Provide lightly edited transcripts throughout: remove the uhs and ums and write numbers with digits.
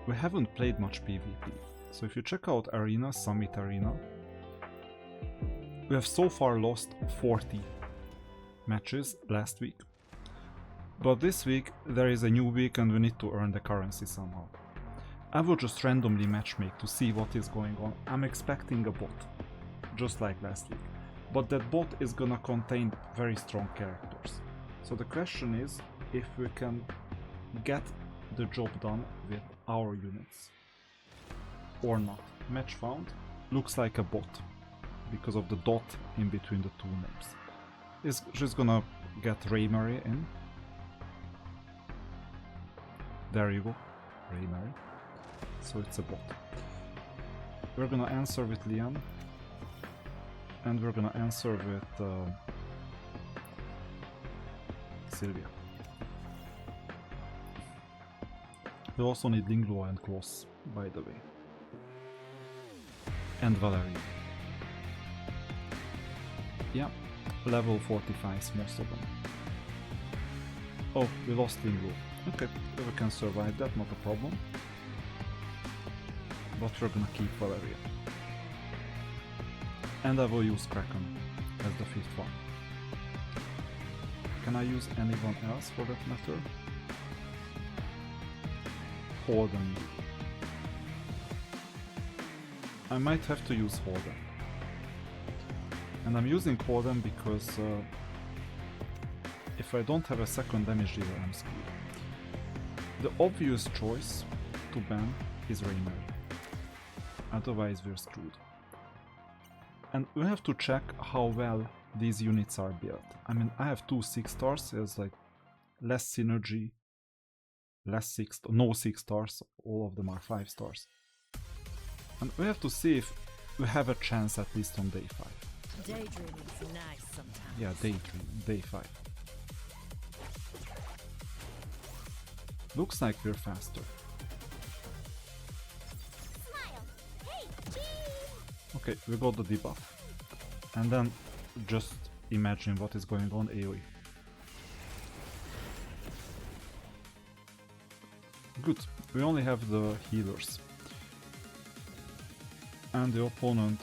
we haven't played much PvP. So if you check out Arena, Summit Arena, we have so far lost 40 matches last week. But this week there is a new week and we need to earn the currency somehow. I will just randomly matchmake to see what is going on. I'm expecting a bot, just like last week. But that bot is gonna contain very strong characters. So the question is if we can get the job done with our units or not. Match found. Looks like a bot because of the dot in between the two names. It's just gonna get Raymary in. There you go, Raymary. So it's a bot. We're gonna answer with Lian. And we're gonna answer with Sylvia. We also need Lingluo and Kloss, by the way. And Valerie. Yeah, level 45s, most of them. Oh, we lost Lingluo. Okay, we can survive that, not a problem. But we're gonna keep Valeria. And I will use Kraken as the 5th one. Can I use anyone else for that matter? Holden. I might have to use Holden. And I'm using Holden because if I don't have a second damage dealer, I'm screwed. The obvious choice to ban is Raymary. Otherwise we're screwed. And we have to check how well these units are built. I mean, I have 2 6 stars, there's like less synergy, no 6 stars, all of them are 5 stars. And we have to see if we have a chance at least on day 5. Daydreaming's nice sometimes. Yeah, daydream, day 5. Looks like we're faster. Okay, we got the debuff. And then just imagine what is going on AoE. Good, we only have the healers. And the opponent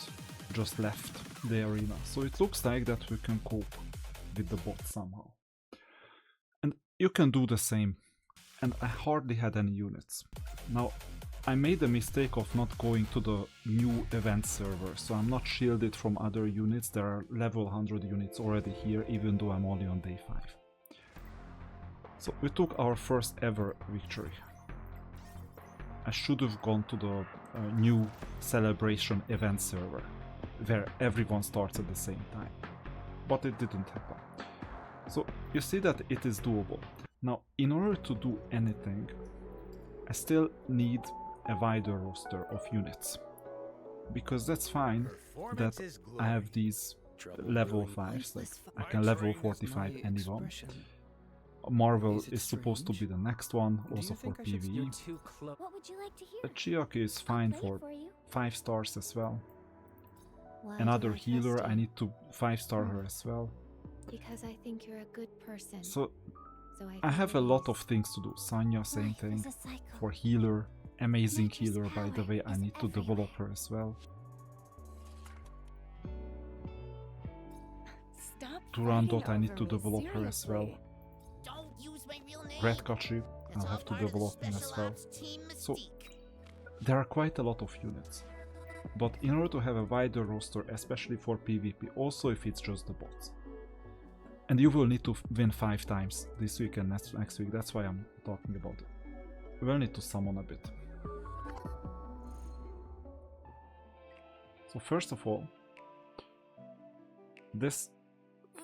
just left the arena. So it looks like that we can cope with the bot somehow. And you can do the same. And I hardly had any units. Now, I made the mistake of not going to the new event server, so I'm not shielded from other units. There are level 100 units already here, even though I'm only on day 5. So we took our first ever victory. I should have gone to the new celebration event server, where everyone starts at the same time. But it didn't happen. So you see that it is doable. Now, in order to do anything, I still need a wider roster of units. Because that's fine that I have these level 5s, like I can level 45 anyone. Marvel is supposed to be the next one, also for PvE. Chiaki is fine for 5 stars as well. Another healer, I need to 5-star her as well. Because I think you're a good person. So I have a lot of things to do. Sanya, same thing. For healer, amazing healer by the way, I need to develop her as well. Durandot, I need to develop her as well. Red Kachi, I'll have to develop him as well. So there are quite a lot of units. But in order to have a wider roster, especially for PvP, also if it's just the bots. And you will need to win 5 times this week and next week, that's why I'm talking about it. We will need to summon a bit. So first of all, this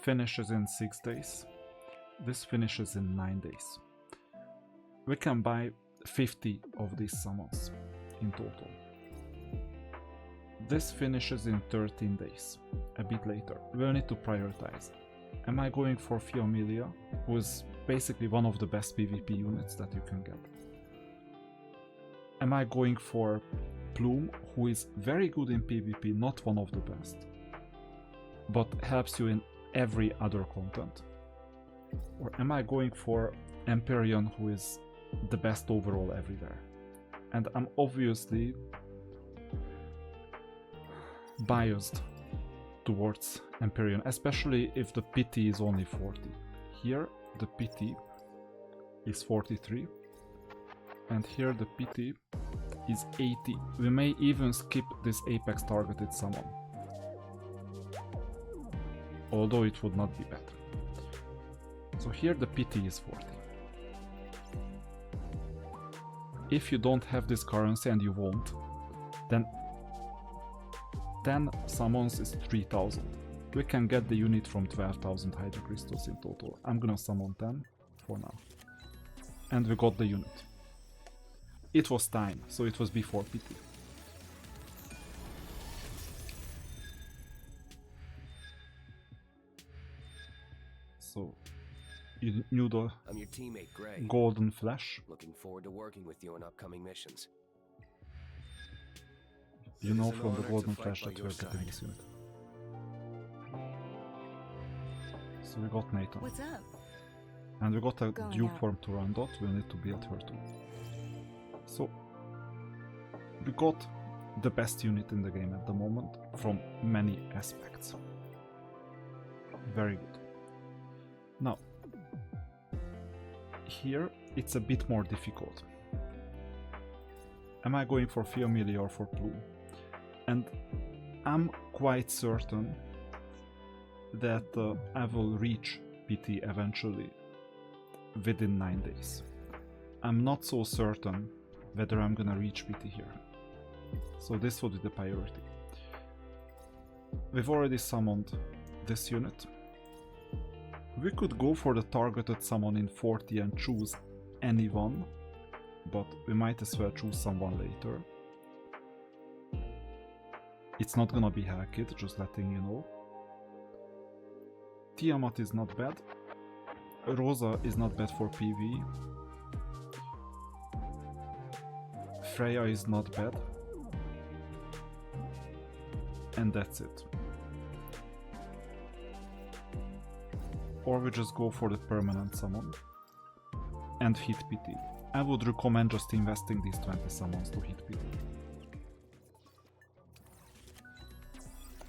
finishes in 6 days. This finishes in 9 days. We can buy 50 of these summons in total. This finishes in 13 days, a bit later. We'll need to prioritize. Am I going for Fiomilia, who is basically one of the best PvP units that you can get? Am I going for Plume, who is very good in PvP, not one of the best, but helps you in every other content? Or am I going for Empyrean, who is the best overall everywhere? And I'm obviously biased towards Empyrean, especially if the pity is only 40. Here the pity is 43, and here the pity is 80. We may even skip this apex targeted summon, although it would not be bad. So here the pity is 40. If you don't have this currency, and you won't, then 10 summons is 3000. We can get the unit from 12,000 Hydra Crystals in total. I'm gonna summon 10 for now. And we got the unit. It was time, so it was before pity. So you knew the I'm your teammate, Gray. golden flash. Looking forward to working with you on upcoming missions. You It know is an from the honor golden to flash fight by that we're your getting side. this unit. So we got Nathan. What's up? And we got a Going dupe out. form to run dot, we'll need to build her too. So we got the best unit in the game at the moment from many aspects. Very good. Now, here it's a bit more difficult. Am I going for Fiamelia or for Plume? And I'm quite certain that I will reach PT eventually within 9 days. I'm not so certain whether I'm gonna reach PT here. So this would be the priority. We've already summoned this unit. We could go for the targeted summon in 40 and choose anyone, but we might as well choose someone later. It's not gonna be Hellkid, just letting you know. Tiamat is not bad. Rosa is not bad for PvE. Freya is not bad. And that's it. Or we just go for the permanent summon and hit PT. I would recommend just investing these 20 summons to hit PT.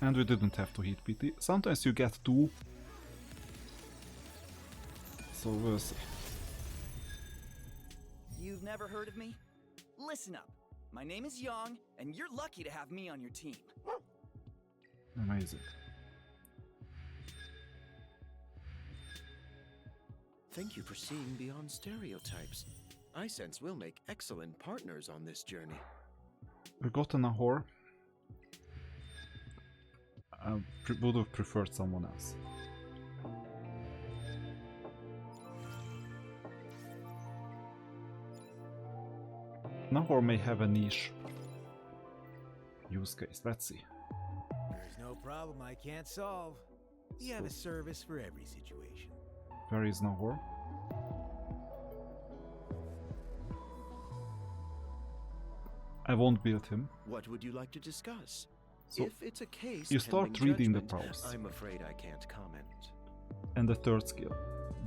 And we didn't have to hit PT. Sometimes you get 2. So we'll see. You've never heard of me? Listen up. My name is Yang, and you're lucky to have me on your team. Amazing. Thank you for seeing beyond stereotypes. I sense we'll make excellent partners on this journey. We got a Nahor. I would have preferred someone else. Nahor may have a niche use case. Let's see. There's no problem I can't solve. We have a service for every situation. Where is Nahor? I won't build him. What would you like to discuss? So if it's a case you start pending reading the judgment, powers. I'm afraid I can't comment. And the third skill.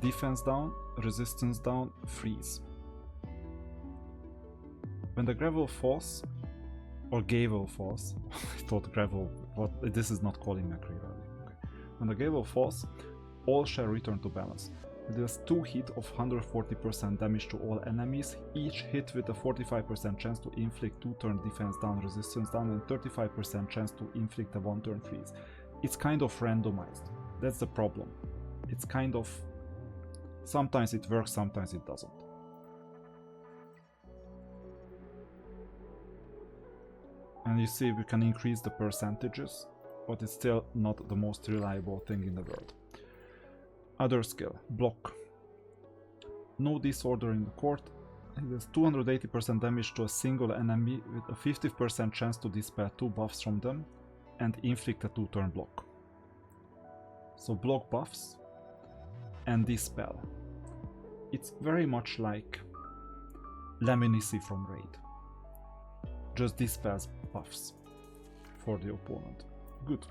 Defense down, resistance down, freeze. When the gravel falls, or gavel falls, I thought gravel, what, this is not calling Macri Valley. Okay. When the gavel falls, all shall return to balance. It deals 2 hits of 140% damage to all enemies, each hit with a 45% chance to inflict 2-turn defense down, resistance down, and 35% chance to inflict a 1-turn freeze. It's kind of randomized. That's the problem. It's kind of... sometimes it works, sometimes it doesn't. And you see we can increase the percentages, but it's still not the most reliable thing in the world. Other skill, block. No disorder in the court. It does 280% damage to a single enemy with a 50% chance to dispel 2 buffs from them and inflict a 2-turn block. So block buffs and dispel. It's very much like Lemonicy from Raid. Just dispels buffs for the opponent. Good.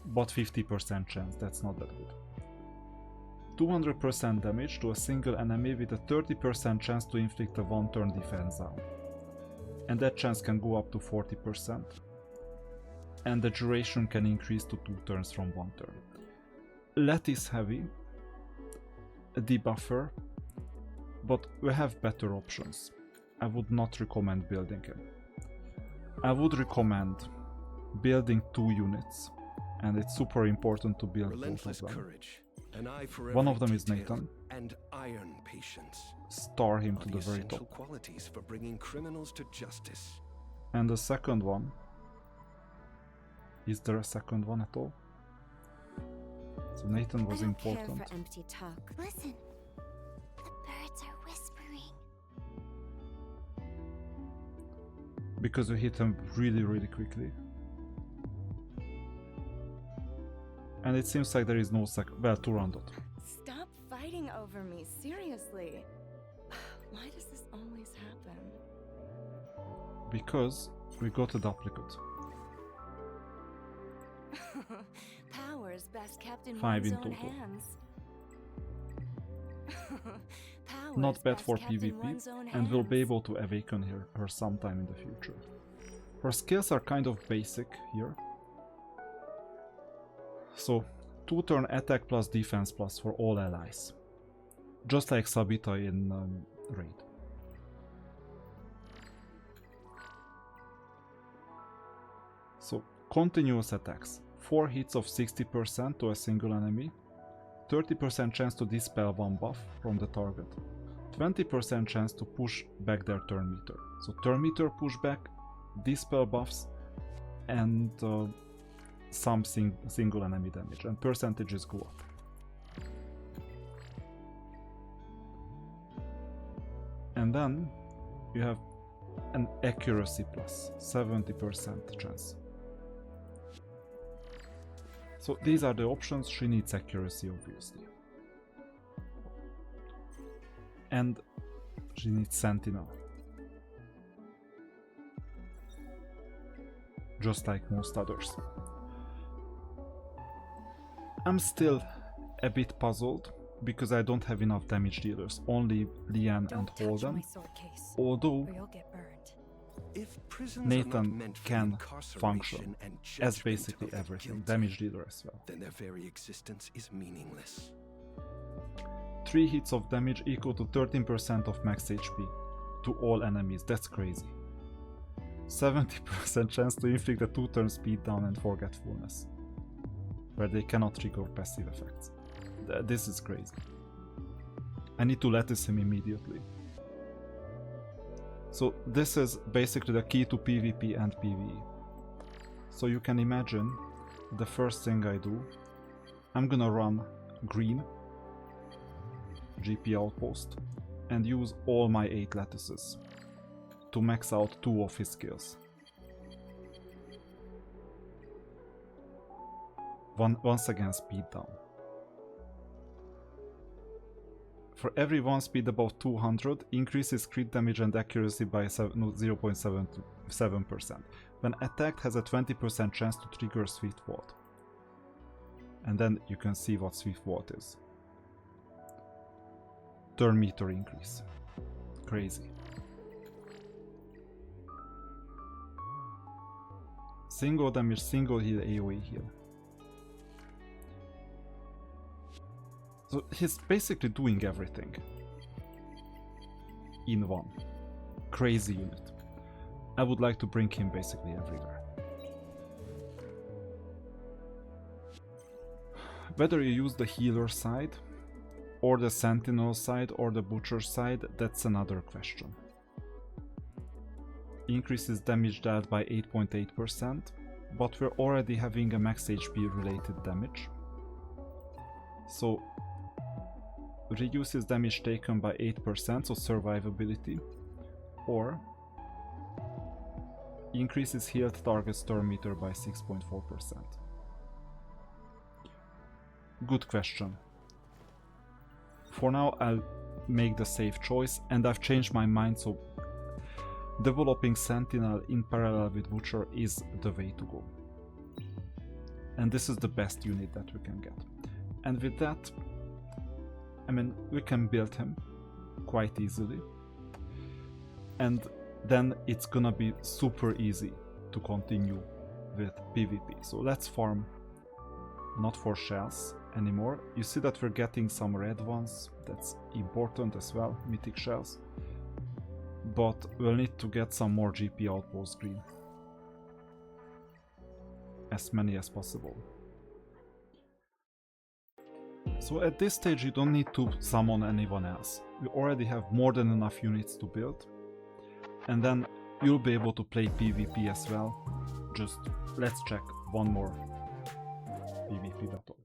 But 50% chance, that's not that good. 200% damage to a single enemy with a 30% chance to inflict a 1-turn defense down. and that chance can go up to 40%. And the duration can increase to 2 turns from 1 turn. Let is heavy, a debuffer, but we have better options. I would not recommend building him. I would recommend building 2 units, and it's super important to build both Relentless of them. courage, an eye for One every of them is detail, Nathan. and iron patience. Star him Are to the the very essential top. qualities for bringing criminals to justice. And the second one, is there a second one at all? So Nathan was I don't important. care for empty talk. Listen, the birds are whispering. Because you hit him really, really quickly. And it seems like there is no well, 2 rounded. Stop fighting over me, seriously. Why does this always happen? Because we got a duplicate. Power is best kept in 5 one's in own total. hands. Power Not is bad best for kept in PvP, one's own and we'll be hands. able to awaken her sometime in the future. Her skills are kind of basic here. So, 2 turn attack plus defense plus for all allies. Just like Sabita in Raid. So, continuous attacks. 4 hits of 60% to a single enemy. 30% chance to dispel 1 buff from the target. 20% chance to push back their turn meter. So turn meter pushback, dispel buffs, and some single enemy damage. And percentages go up. And then you have an accuracy plus, 70% chance. So these are the options. She needs accuracy, obviously. And she needs Sentinel. Just like most others. I'm still a bit puzzled because I don't have enough damage dealers. Only Lian and Don't touch Holden. my sword case, Although or you'll get burned. If prisons are not Nathan meant for can incarceration function and as judgment basically of the everything. guilty, Damage dealer as well. then their very existence is meaningless. 3 hits of damage equal to 13% of max HP to all enemies. That's crazy. 70% chance to inflict a 2-turn speed down and forgetfulness, where they cannot trigger passive effects. This is crazy. I need to lettuce him immediately. So this is basically the key to PvP and PvE. So you can imagine the first thing I do, I'm gonna run green GP outpost and use all my 8 lattices to max out 2 of his skills. Once again, speed down. For every 1 speed above 200, increases crit damage and accuracy by 0.7%. When attacked, has a 20% chance to trigger Swift Vault. And then you can see what Swift Vault is. Turn meter increase. Crazy. Single damage, single heal, AoE heal. So he's basically doing everything in one. Crazy unit. I would like to bring him basically everywhere. Whether you use the healer side, or the sentinel side, or the butcher side, that's another question. Increases damage dealt by 8.8%, but we're already having a max HP related damage. So reduces damage taken by 8%, so survivability, or increases healed target's turn meter by 6.4%. Good question. For now I'll make the safe choice, and I've changed my mind, so developing Sentinel in parallel with Butcher is the way to go. And this is the best unit that we can get. And with that, I mean, we can build him quite easily. And then it's gonna be super easy to continue with PvP. So let's farm not for shells anymore. You see that we're getting some red ones, that's important as well, mythic shells. But we'll need to get some more GP outpost green. As many as possible. So at this stage you don't need to summon anyone else. We already have more than enough units to build. And then you'll be able to play PvP as well. Just let's check one more PvP battle.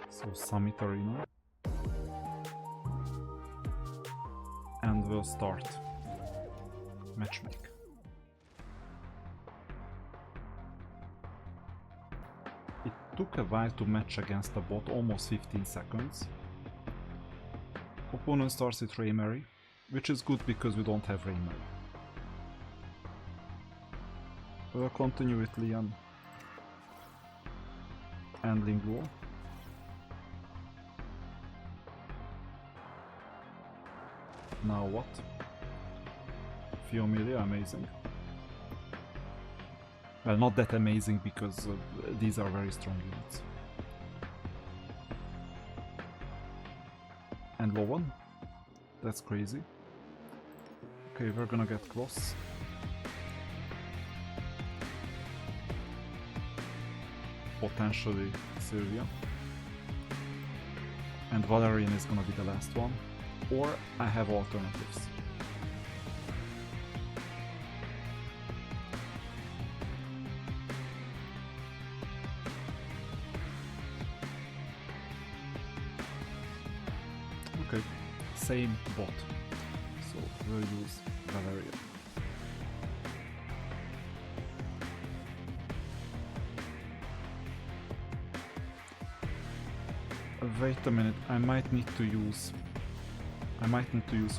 So Summit Arena. And we'll start matchmake. It took a while to match against the bot, almost 15 seconds. Opponent starts with Raymary, which is good because we don't have Raymary. We'll continue with Lian and Lingluo. Now what? Fiomilia, amazing. Well, not that amazing because these are very strong units. And Lowan? That's crazy. Okay, we're gonna get Kloss. Potentially Sylvia. And Valerian is gonna be the last one. Or I have alternatives. Okay, same bot. So we'll use Valeria. Wait a minute, I might need to use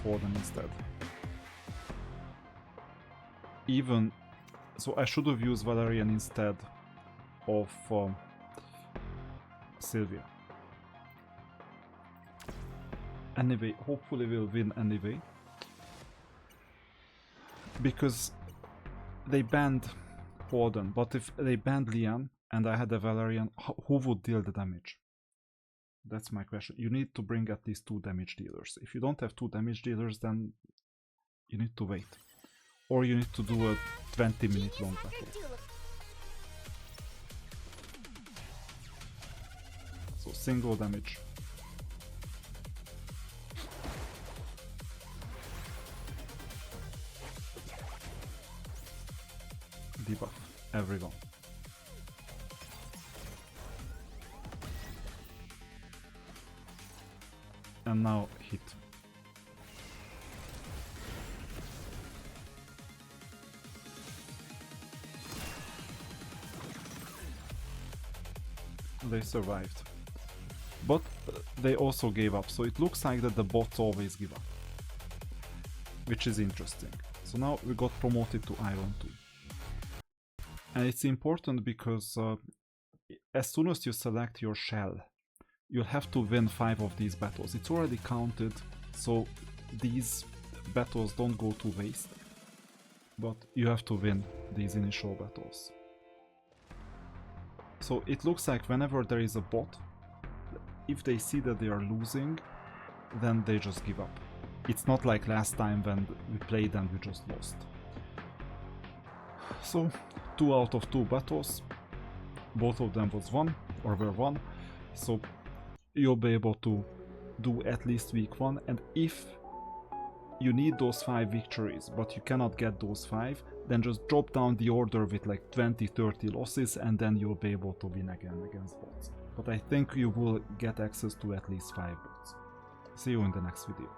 Warden instead. Even so, I should have used Valerian instead of Sylvia. Anyway, hopefully we'll win anyway. Because they banned Warden, but if they banned Lian and I had a Valerian, who would deal the damage? That's my question. You need to bring at least 2 damage dealers. If you don't have 2 damage dealers, then you need to wait. Or you need to do a 20-minute long battle. So single damage. Debuff everyone. And now hit. They survived. But they also gave up, so it looks like that the bots always give up. Which is interesting. So now we got promoted to Iron 2. And it's important because as soon as you select your shell, you'll have to win 5 of these battles. It's already counted, so these battles don't go to waste. But you have to win these initial battles. So it looks like whenever there is a bot, if they see that they are losing, then they just give up. It's not like last time when we played and we just lost. So 2 out of 2 battles, both of them were won, so you'll be able to do at least week 1, and if you need those 5 victories but you cannot get those 5, then just drop down the order with like 20-30 losses and then you'll be able to win again against bots. But I think you will get access to at least 5 bots. See you in the next video.